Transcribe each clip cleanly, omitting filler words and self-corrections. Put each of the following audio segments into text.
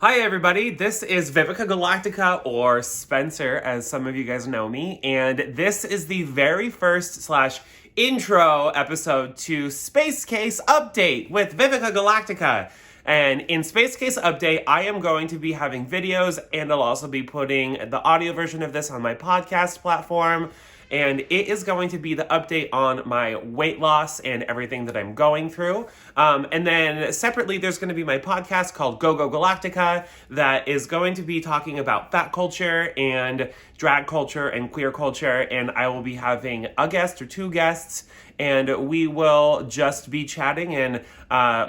Hi everybody, this is Vivica Galactica, or Spencer as some of you guys know me, and this is the very first / intro episode to Space Case Update with Vivica Galactica. And in Space Case Update, I am going to be having videos, and I'll also be putting the audio version of this on my podcast platform. And it is going to be the update on my weight loss and everything that I'm going through. And then separately, there's going to be my podcast called Go Galactica that is going to be talking about fat culture and drag culture and queer culture. And I will be having a guest or two guests, and we will just be chatting and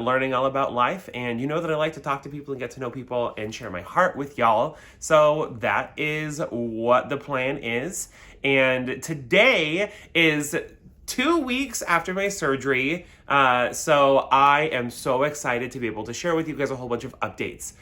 learning all about life. And you know that I like to talk to people and get to know people and share my heart with y'all. So that is what the plan is. And today is 2 weeks after my surgery, so I am so excited to be able to share with you guys a whole bunch of updates.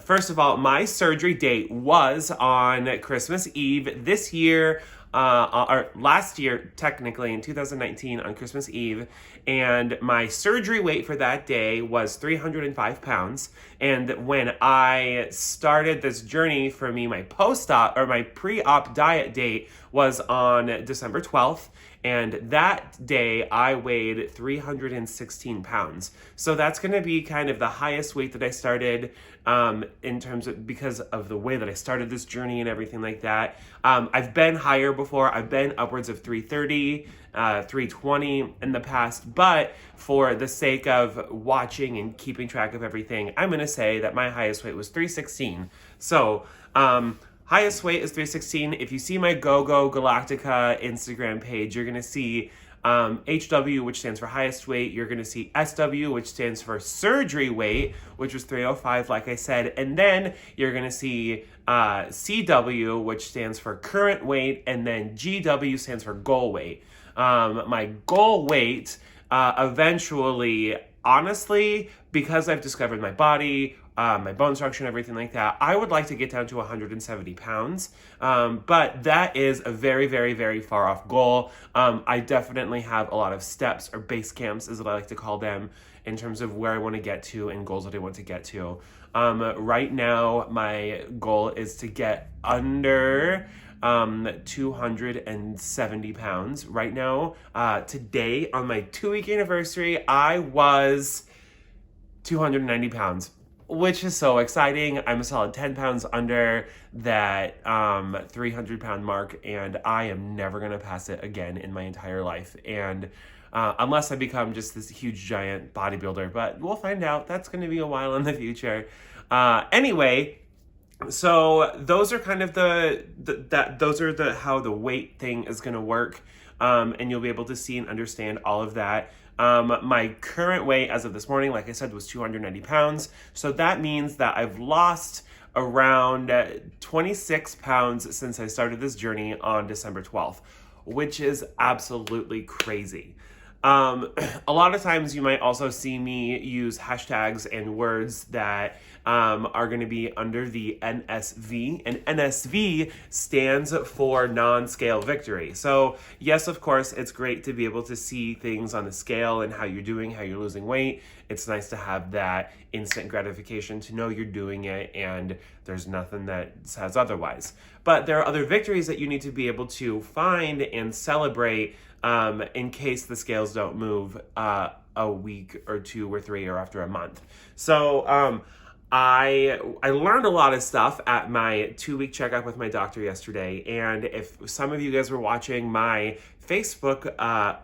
First of all, my surgery date was on Christmas Eve this year, or last year, technically, in 2019, on Christmas Eve, and my surgery weight for that day was 305 pounds, and when I started this journey for me, my post-op, or my pre-op diet date was on December 12th, and that day I weighed 316 pounds. So that's going to be kind of the highest weight that I started in terms of, because of the way that I started this journey and everything like that. I've been higher before. I've been upwards of 330, 320 in the past, but for the sake of watching and keeping track of everything, I'm going to say that my highest weight was 316. So, highest weight is 316. If you see my Go Galactica Instagram page, you're going to see HW, which stands for highest weight. You're going to see SW, which stands for surgery weight, which was 305, like I said. And then you're going to see CW, which stands for current weight. And then GW stands for goal weight. My goal weight eventually, honestly, because I've discovered my body, my bone structure and everything like that, I would like to get down to 170 pounds. But that is a very, very, very far off goal. I definitely have a lot of steps, or base camps is what I like to call them, in terms of where I want to get to and goals that I want to get to. Right now, my goal is to get under 270 pounds. Right now, today on my 2-week anniversary, I was 290 pounds, which is so exciting. I'm a solid 10 pounds under that 300 pound mark, and I am never going to pass it again in my entire life. And unless I become just this huge giant bodybuilder, but we'll find out. That's going to be a while in the future. Anyway, so those are kind of how the weight thing is going to work. And you'll be able to see and understand all of that. My current weight as of this morning, like I said, was 290 pounds. So that means that I've lost around 26 pounds since I started this journey on December 12th, which is absolutely crazy. A lot of times you might also see me use hashtags and words that are going to be under the NSV, and NSV stands for non-scale victory. So yes, of course, it's great to be able to see things on the scale and how you're doing, how you're losing weight. It's nice to have that instant gratification to know you're doing it and there's nothing that says otherwise. But there are other victories that you need to be able to find and celebrate in case the scales don't move a week or 2 or 3 or after a month. So I learned a lot of stuff at my 2-week checkup with my doctor yesterday. And if some of you guys were watching my Facebook,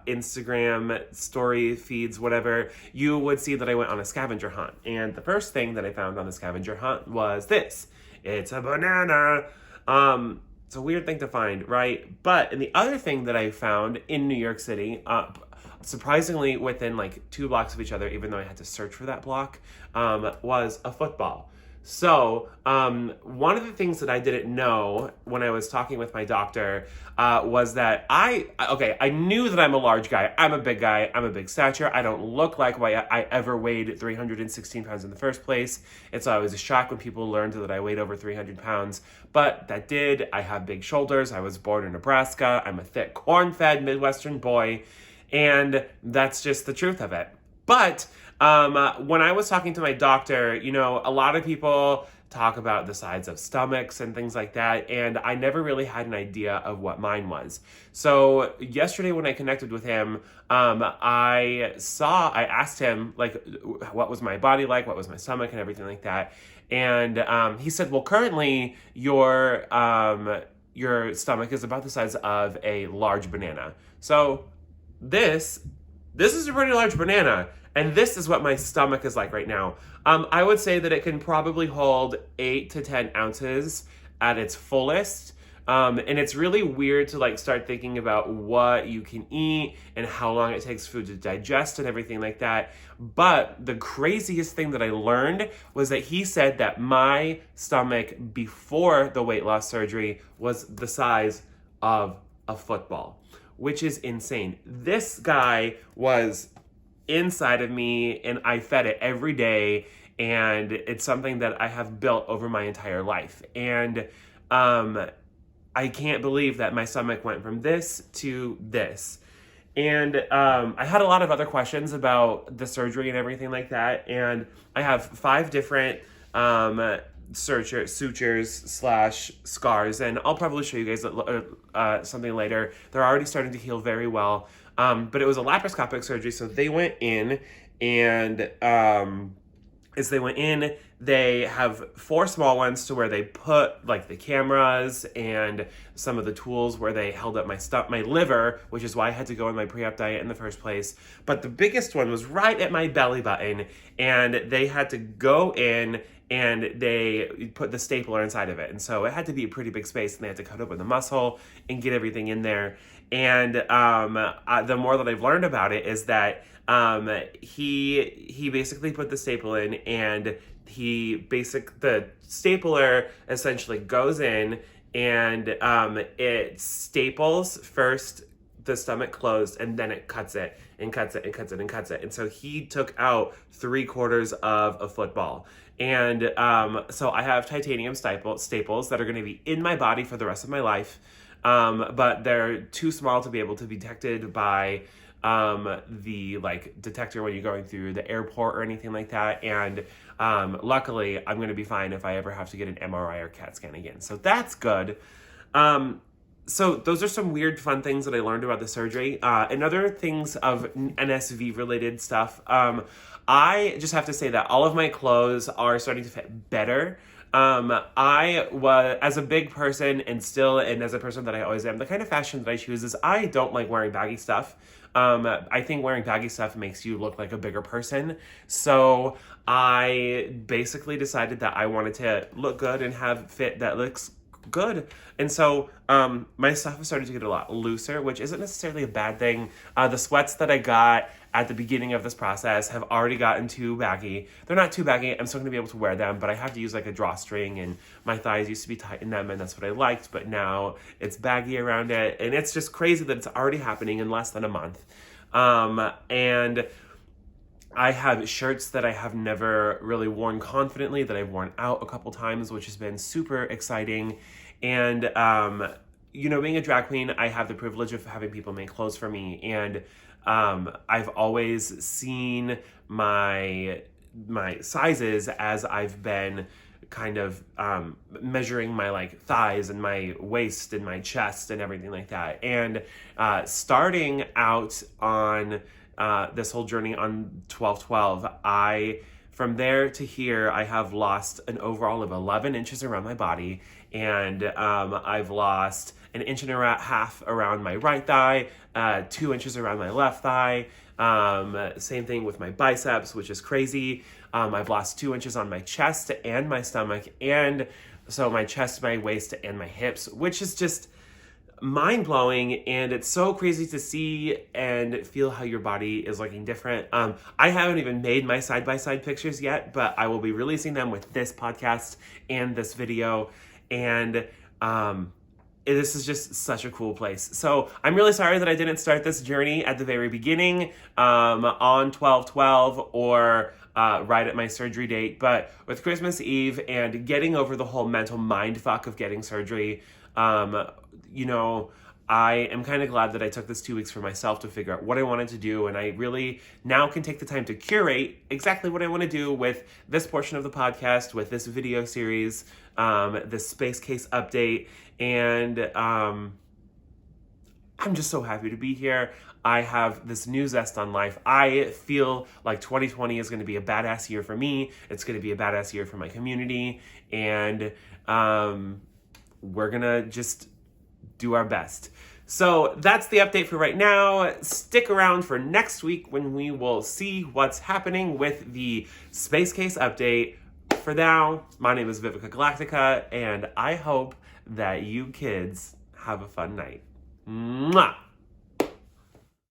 Instagram story feeds, whatever, you would see that I went on a scavenger hunt. And the first thing that I found on the scavenger hunt was this. It's a banana. It's a weird thing to find, right? But, and the other thing that I found in New York City, surprisingly within like 2 blocks of each other, even though I had to search for that block, was a football. So one of the things that I didn't know when I was talking with my doctor was that I knew that I'm a large guy. I'm a big guy. I'm a big stature. I don't look like why I ever weighed 316 pounds in the first place. And so I was shocked when people learned that I weighed over 300 pounds. But that did. I have big shoulders. I was born in Nebraska. I'm a thick, corn-fed Midwestern boy. And that's just the truth of it. But when I was talking to my doctor, you know, a lot of people talk about the size of stomachs and things like that, and I never really had an idea of what mine was. So yesterday when I connected with him, I asked him, like, what was my body like, what was my stomach and everything like that. And he said, well, currently your stomach is about the size of a large banana. So this is a pretty large banana. And this is what my stomach is like right now. I would say that it can probably hold 8 to 10 ounces at its fullest. And it's really weird to like start thinking about what you can eat and how long it takes food to digest and everything like that. But the craziest thing that I learned was that he said that my stomach before the weight loss surgery was the size of a football, which is insane. This guy was inside of me and I fed it every day, and it's something that I have built over my entire life. And I can't believe that my stomach went from this to this. And I had a lot of other questions about the surgery and everything like that, and I have 5 different sutures slash scars, and I'll probably show you guys something later. They're already starting to heal very well. But it was a laparoscopic surgery, so they went in, and as they went in, they have 4 small ones to where they put like the cameras and some of the tools where they held up my liver, which is why I had to go on my pre-op diet in the first place. But the biggest one was right at my belly button, and they had to go in and they put the stapler inside of it. And so it had to be a pretty big space, and they had to cut open the muscle and get everything in there. And the more that I've learned about it is that he basically put the staple in, and the stapler essentially goes in, and it staples first the stomach closed, and then it cuts it and cuts it and cuts it and cuts it. And so he took out 3/4 of a football. And so I have titanium staples that are going to be in my body for the rest of my life. But they're too small to be able to be detected by the like detector when you're going through the airport or anything like that. And luckily, I'm going to be fine if I ever have to get an MRI or CAT scan again. So that's good. So those are some weird, fun things that I learned about the surgery. And other things of NSV-related stuff. I just have to say that all of my clothes are starting to fit better. I was, as a big person and as a person that I always am, the kind of fashion that I choose is I don't like wearing baggy stuff. I think wearing baggy stuff makes you look like a bigger person. So I basically decided that I wanted to look good and have fit that looks good. And so my stuff has started to get a lot looser, which isn't necessarily a bad thing. The sweats that I got at the beginning of this process have already gotten too baggy. They're not too baggy. I'm still going to be able to wear them, but I have to use like a drawstring, and my thighs used to be tight in them, and that's what I liked, but now it's baggy around it. And it's just crazy that it's already happening in less than a month. And I have shirts that I have never really worn confidently that I've worn out a couple times, which has been super exciting. And, you know, being a drag queen, I have the privilege of having people make clothes for me. And I've always seen my sizes as I've been kind of measuring my like thighs and my waist and my chest and everything like that. And starting out on this whole journey on 12/12, from there to here, I have lost an overall of 11 inches around my body, and I've lost 1.5 inches around my right thigh, 2 inches around my left thigh. Same thing with my biceps, which is crazy. I've lost 2 inches on my chest and my stomach, and so my chest, my waist, and my hips, which is just mind-blowing. And it's so crazy to see and feel how your body is looking different. I haven't even made my side-by-side pictures yet, but I will be releasing them with this podcast and this video. And this is just such a cool place. So I'm really sorry that I didn't start this journey at the very beginning on 12/12 or right at my surgery date. But with Christmas Eve and getting over the whole mental mind fuck of getting surgery, you know, I am kind of glad that I took this 2 weeks for myself to figure out what I wanted to do, and I really now can take the time to curate exactly what I want to do with this portion of the podcast, with this video series, this space case update, and I'm just so happy to be here. I have this new zest on life. I feel like 2020 is going to be a badass year for me. It's going to be a badass year for my community. And we're going to just do our best. So that's the update for right now. Stick around for next week when we will see what's happening with the Space Case update. For now, my name is Vivica Galactica, and I hope that you kids have a fun night. Mwah!